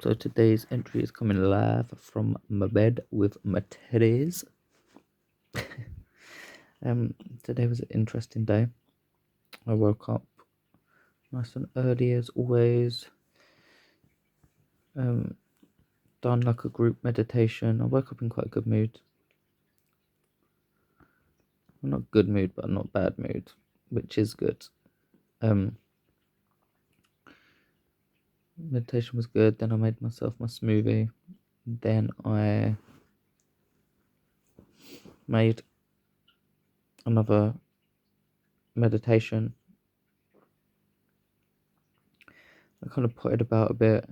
So today's entry is coming live from my bed with my teddies. um, Today was an interesting day. I woke up nice and early as always. Um, Done like a group meditation. I woke up in quite a good mood. Well, not good mood, but not bad mood, which is good. Um, Meditation was good. Then I made myself my smoothie. Then I made another meditation. I kind of potted about a bit,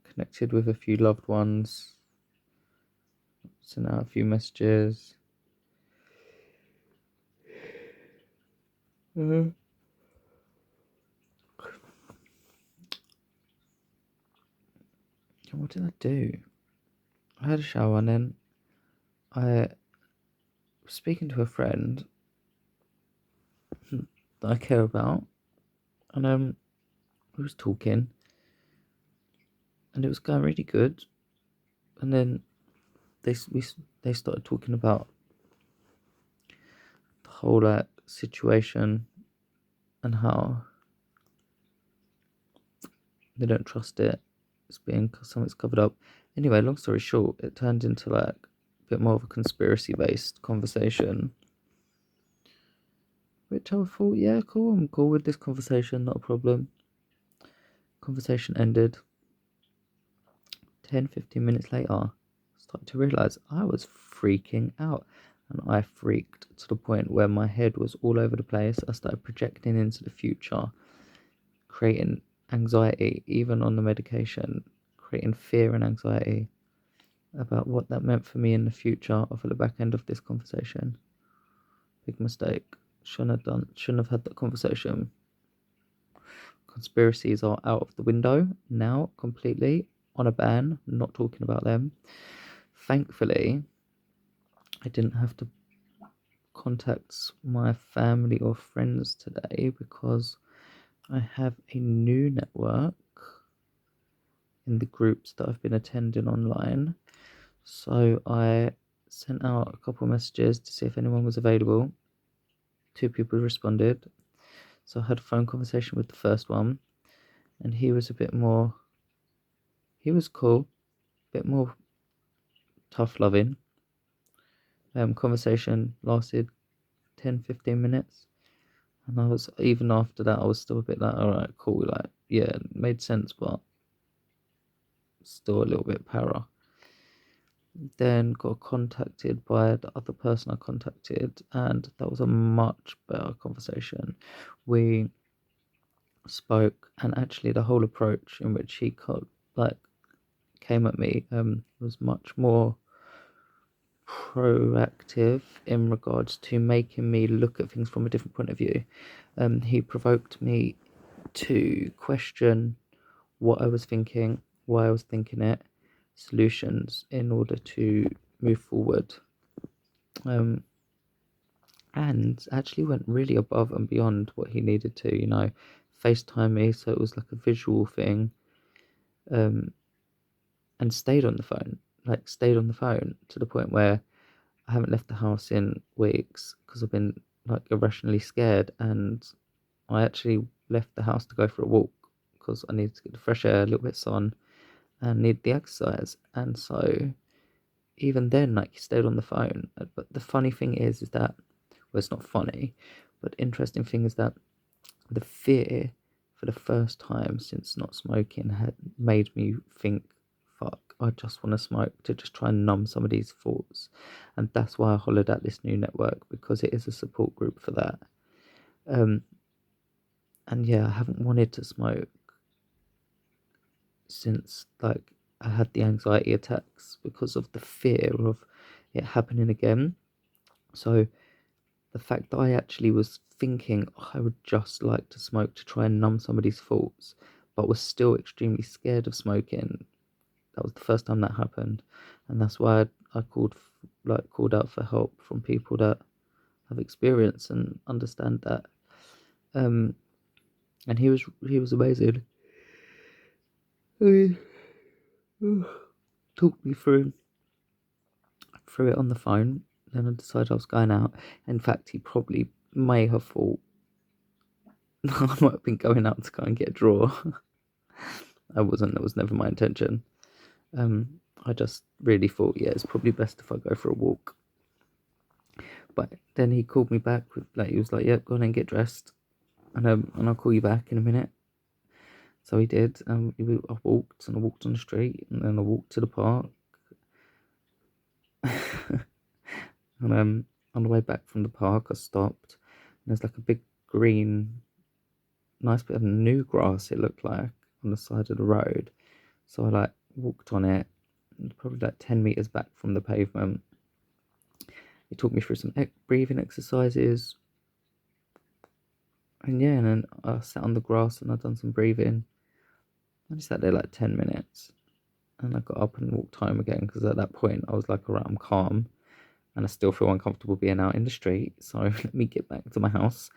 connected with a few loved ones, sent out a few messages. And what did I do? I had a shower and then I was speaking to a friend that I care about, and we was talking, and it was going really good. And then they started talking about the whole situation and how they don't trust it. It's being something's covered up. Anyway, long story short, it turned into like a bit more of a conspiracy based conversation, which I thought, yeah, cool, I'm cool with this conversation, not a problem. Conversation ended. 10-15 minutes later, I started to realise I was freaking out. And I freaked to the point where my head was all over the place. I started projecting into the future, creating anxiety, even on the medication, creating fear and anxiety about what that meant for me in the future or for the back end of this conversation. Big mistake. Shouldn't have had that conversation. Conspiracies are out of the window now, completely on a ban, not talking about them. Thankfully, I didn't have to contact my family or friends today because I have a new network in the groups that I've been attending online. So I sent out a couple of messages to see if anyone was available. 2 people responded. So I had a phone conversation with the first one, and he was cool, a bit more tough loving. Conversation lasted 10-15 minutes, and I was, even after that, I was still a bit like, all right, cool, like, yeah, it made sense, but still a little bit para. Then got contacted by the other person I contacted, and that was a much better conversation. We spoke, and actually the whole approach in which he came at me was much more proactive in regards to making me look at things from a different point of view. He provoked me to question what I was thinking, why I was thinking it, solutions in order to move forward. And actually went really above and beyond what he needed to, FaceTime me, so it was like a visual thing, um, and stayed on the phone to the point where I haven't left the house in weeks because I've been like irrationally scared, and I actually left the house to go for a walk because I needed to get the fresh air, a little bit of sun, and need the exercise. And so even then, like, he stayed on the phone. But the funny thing is that, well, it's not funny, but interesting thing is that the fear for the first time since not smoking had made me think, fuck, I just want to smoke to just try and numb some of these thoughts. And that's why I hollered at this new network, because it is a support group for that. And yeah, I haven't wanted to smoke since like I had the anxiety attacks because of the fear of it happening again. So the fact that I actually was thinking, oh, I would just like to smoke to try and numb somebody's thoughts, but was still extremely scared of smoking. That was the first time that happened, and that's why I called out for help from people that have experience and understand that. And he was amazing. He talked me through it on the phone. Then I decided I was going out. In fact, he probably may have thought I might have been going out to go and get a draw. I wasn't. That was never my intention. I just really thought, yeah, it's probably best if I go for a walk. But then he called me back with he was like, "Yep, go on and get dressed, and I'll call you back in a minute." So he did. I walked on the street, and then I walked to the park. And on the way back from the park, I stopped. And there's like a big green, nice bit of new grass. It looked like on the side of the road. So I walked on it, probably 10 meters back from the pavement. He took me through some breathing exercises. And yeah, and then I sat on the grass and I done some breathing. I just sat there 10 minutes. And I got up and walked home again because at that point I was like, alright, I'm calm. And I still feel uncomfortable being out in the street. So let me get back to my house.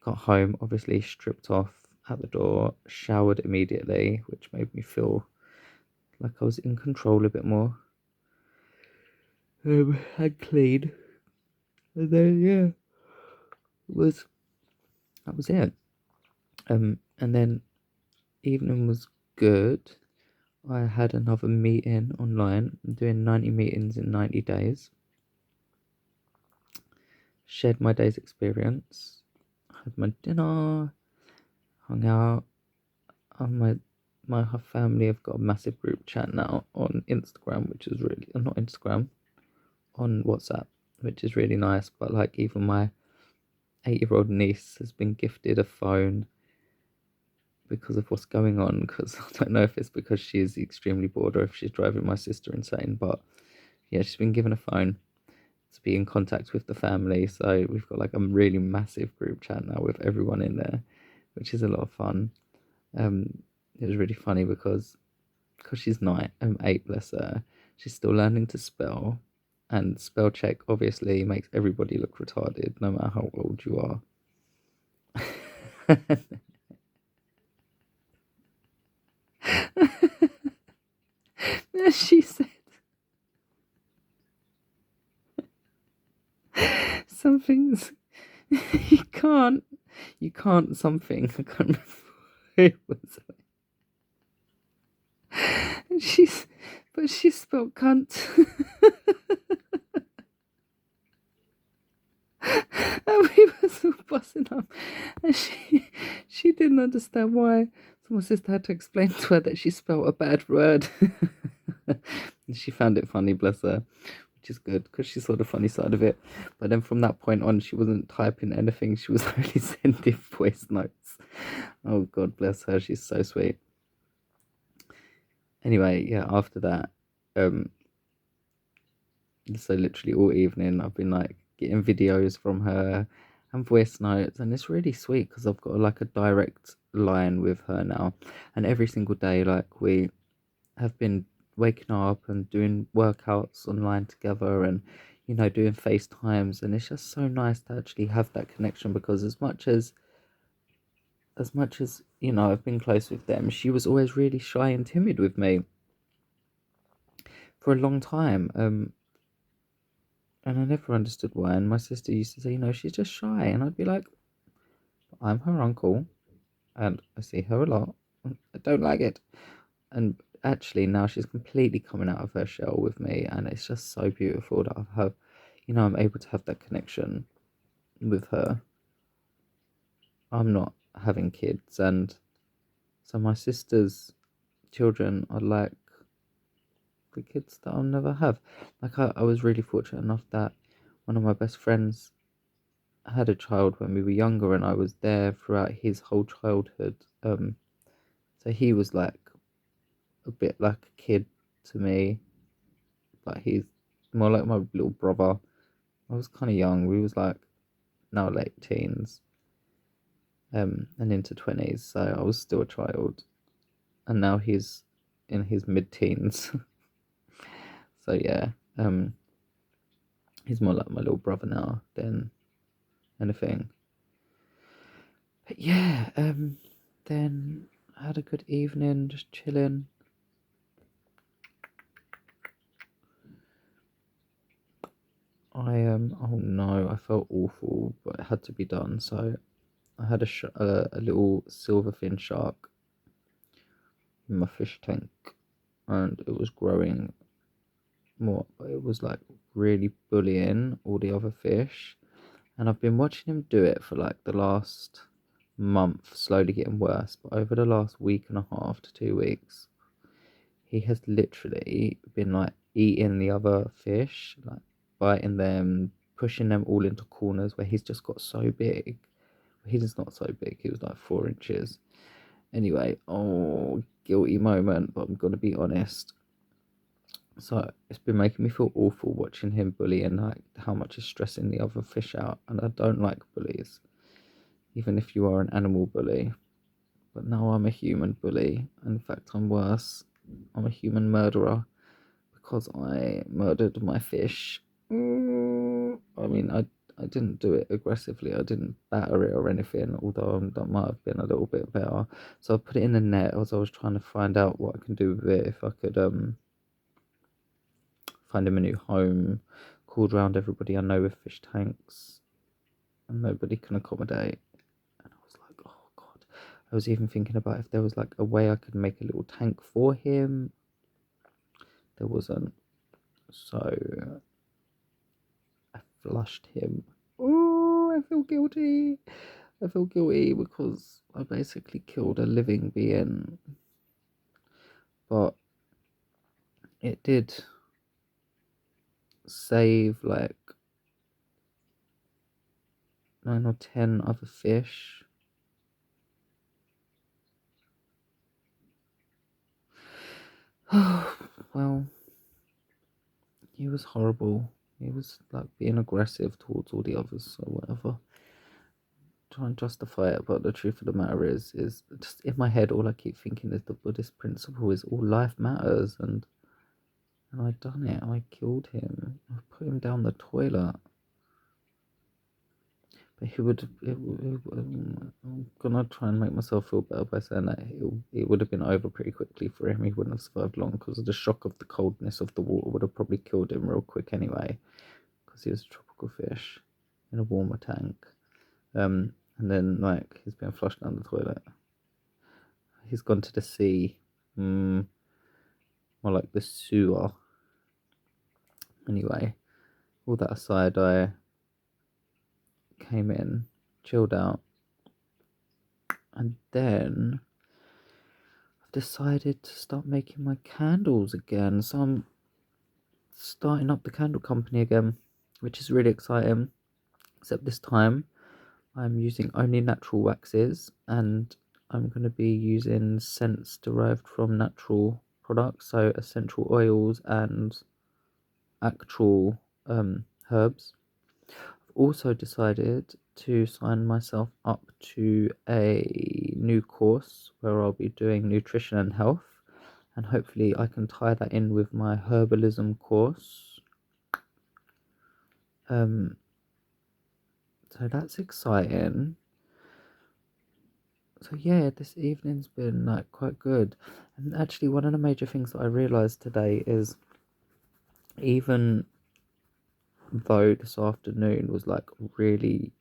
Got home, obviously stripped off at the door, showered immediately, which made me feel like I was in control a bit more. Had clean. And then yeah, that was it. And then evening was good. I had another meeting online. I'm doing 90 meetings in 90 days. Shared my day's experience. Had my dinner. Hung out. My family have got a massive group chat now on Instagram, which is really not Instagram, on WhatsApp, which is really nice. But even my 8-year-old niece has been gifted a phone because of what's going on, because I don't know if it's because she's extremely bored or if she's driving my sister insane, but yeah, she's been given a phone to be in contact with the family. So we've got a really massive group chat now with everyone in there, which is a lot of fun. It was really funny because she's 8, bless her, she's still learning to spell, and spell check obviously makes everybody look retarded no matter how old you are. She said something's you can't something, I can't remember what it was. And she spelled cunt. And we were all busting up, and she didn't understand why. So my sister had to explain to her that she spelled a bad word. And she found it funny, bless her, which is good because she saw the funny side of it. But then from that point on, she wasn't typing anything, she was only sending voice notes. Oh God bless her, she's so sweet. Anyway, yeah, after that, so literally all evening I've been getting videos from her and voice notes, and it's really sweet because I've got a direct line with her now. And every single day we have been waking up and doing workouts online together, and doing FaceTimes, and it's just so nice to actually have that connection, because as much as I've been close with them, she was always really shy and timid with me for a long time. And I never understood why. And my sister used to say, she's just shy. And I'd be like, I'm her uncle and I see her a lot. I don't like it. And actually, now she's completely coming out of her shell with me. And it's just so beautiful that I'm able to have that connection with her. I'm not having kids. And so my sister's children are the kids that I'll never have. I was really fortunate enough that one of my best friends had a child when we were younger, and I was there throughout his whole childhood. So he was a bit like a kid to me, but he's more like my little brother. I was kind of young. We was now late teens, and into 20s. So I was still a child, and now he's in his mid-teens. So yeah, he's more like my little brother now than anything. But yeah, then I had a good evening, just chilling. Oh no, I felt awful, but it had to be done. So I had a little silverfin shark in my fish tank, and it was growing more. It was like really bullying all the other fish, and I've been watching him do it for like the last month, slowly getting worse. But over the last week and a half to 2 weeks, he has literally been like eating the other fish, like biting them, pushing them all into corners where he's just got so big. He's not so big, he was like 4 inches. Anyway, oh, guilty moment, but I'm gonna be honest. So it's been making me feel awful watching him bully and like how much is stressing the other fish out. And I don't like bullies, even if you are an animal bully. But now I'm a human bully. In fact, I'm worse. I'm a human murderer because I murdered my fish. I mean, I didn't do it aggressively. I didn't batter it or anything, although that might have been a little bit better. So I put it in the net as I was trying to find out what I can do with it. If I could find him a new home, called round everybody I know with fish tanks, and nobody can accommodate. And I was like, oh god. I was even thinking about if there was like a way I could make a little tank for him. There wasn't. So I flushed him. Oh, I feel guilty. I feel guilty because I basically killed a living being. But it did save like 9 or 10 other fish. Well, he was horrible. He was like being aggressive towards all the others or whatever. Try and justify it, but the truth of the matter is just in my head. All I keep thinking is the Buddhist principle is all life matters, and I done it. I killed him. I put him down the toilet. But I'm gonna try and make myself feel better by saying that it would have been over pretty quickly for him. He wouldn't have survived long because the shock of the coldness of the water would have probably killed him real quick anyway. Because he was a tropical fish in a warmer tank. And then like he's been flushed down the toilet. He's gone to the sea, more like the sewer. Anyway, all that aside, I came in, chilled out, and then I've decided to start making my candles again. So I'm starting up the candle company again, which is really exciting. Except this time I'm using only natural waxes, and I'm going to be using scents derived from natural products, so essential oils and actual herbs. I've also decided to sign myself up to a new course where I'll be doing nutrition and health, and hopefully I can tie that in with my herbalism course. So that's exciting. So yeah, this evening's been like quite good. And actually one of the major things that I realised today is even though this afternoon was like really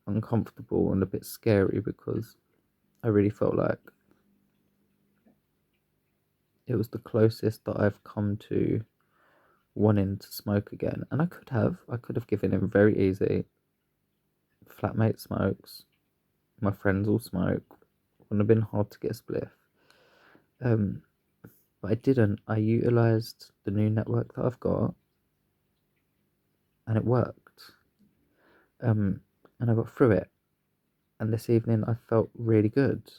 uncomfortable and a bit scary because I really felt like it was the closest that I've come to wanting to smoke again. And I could have given him very easy. Flatmate smokes, my friends all smoke. Wouldn't have been hard to get a spliff. Um, but I didn't. I utilised the new network that I've got, and it worked. And I got through it. And this evening I felt really good.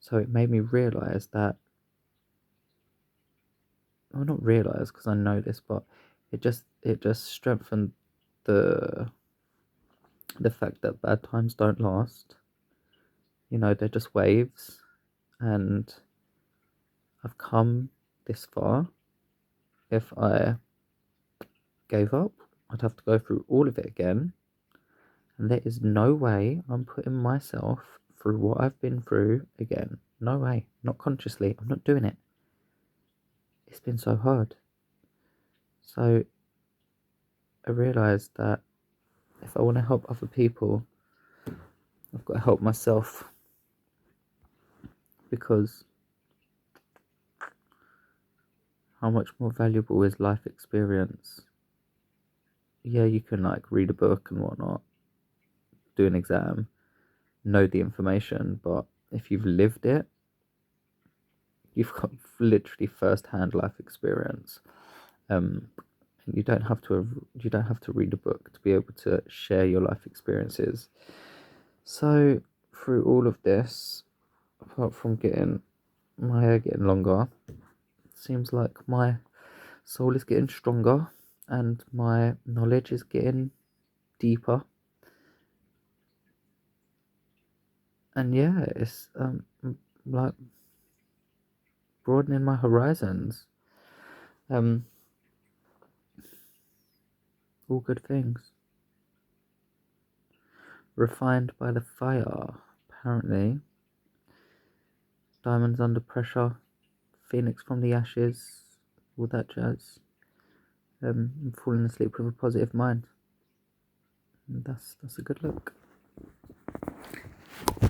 So it made me realise that, well, not realise because I know this, but it just strengthened the the fact that bad times don't last. You know, they're just waves, and I've come this far. If I gave up, I'd have to go through all of it again, and there is no way I'm putting myself through what I've been through again. No way. Not consciously. I'm not doing it. It's been so hard. So I realised that if I want to help other people, I've got to help myself, because how much more valuable is life experience? Yeah, you can like read a book and whatnot, do an exam, know the information, but if you've lived it, you've got literally first-hand life experience. And you don't have to read a book to be able to share your life experiences. So through all of this, apart from getting my hair getting longer, it seems like my soul is getting stronger and my knowledge is getting deeper. And yeah, it's like broadening my horizons. Um, all good things. Refined by the fire, apparently. Diamonds under pressure, phoenix from the ashes, all that jazz. I'm falling asleep with a positive mind. And that's a good look.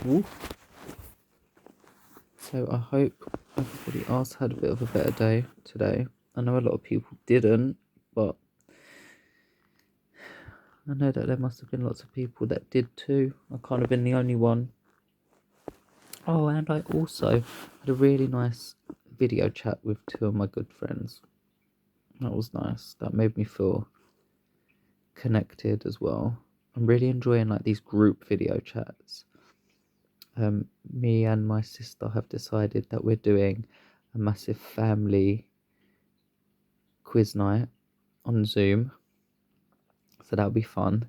Ooh. So I hope everybody else had a bit of a better day today. I know a lot of people didn't, but I know that there must have been lots of people that did too. I can't have been the only one. Oh, and I also had a really nice video chat with two of my good friends. That was nice. That made me feel connected as well. I'm really enjoying like these group video chats. Me and my sister have decided that we're doing a massive family quiz night on Zoom, so that'll be fun.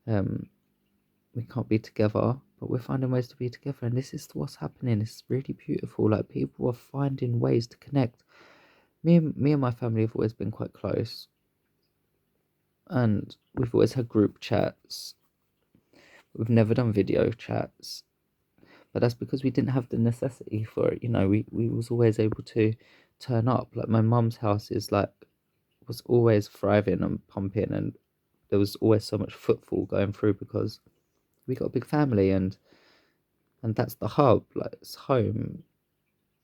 We can't be together, but we're finding ways to be together, and this is what's happening. It's really beautiful. Like, people are finding ways to connect. Me and my family have always been quite close, and we've always had group chats. We've never done video chats, but that's because we didn't have the necessity for it. You know, we was always able to turn up. Like, my mum's house is like was always thriving and pumping, and there was always so much footfall going through because we got a big family, and that's the hub. Like, it's home.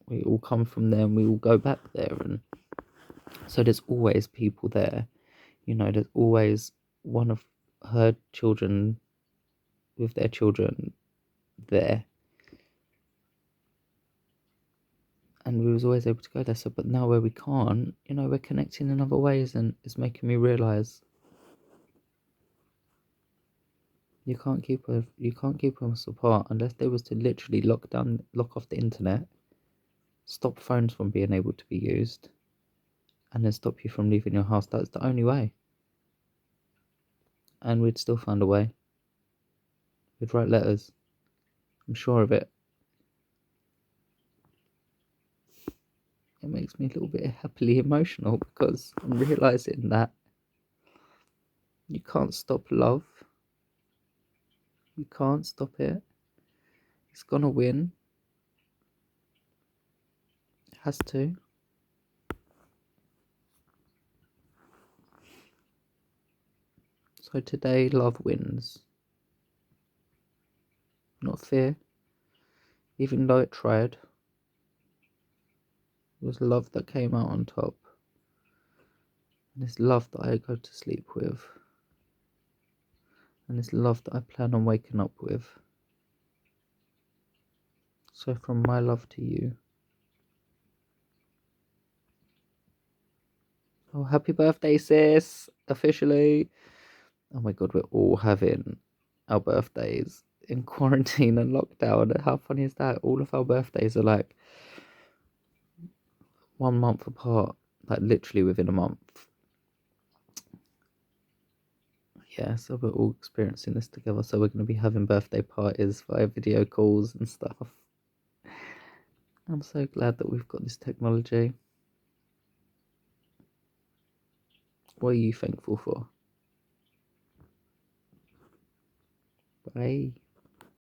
We all come from there and we all go back there, and so there's always people there. You know, there's always one of her children with their children there, and we was always able to go there. So, but now where we can't, you know, we're connecting in other ways, and it's making me realize you can't keep us apart unless they was to literally lock off the internet, stop phones from being able to be used, and then stop you from leaving your house. That's the only way, and we'd still find a way. We'd write letters. I'm sure of it. It makes me a little bit happily emotional because I'm realizing that you can't stop love. You can't stop it. It's gonna win. It has to. So today, love wins, not fear. Even though it tried, it was love that came out on top. And it's love that I go to sleep with. And it's love that I plan on waking up with. So from my love to you. Oh, happy birthday, sis! Officially. Oh my god, we're all having our birthdays in quarantine and lockdown. How funny is that? All of our birthdays are like 1 month apart, like literally within a month. Yeah, so we're all experiencing this together. So we're going to be having birthday parties via video calls and stuff. I'm so glad that we've got this technology. What are you thankful for? Bye.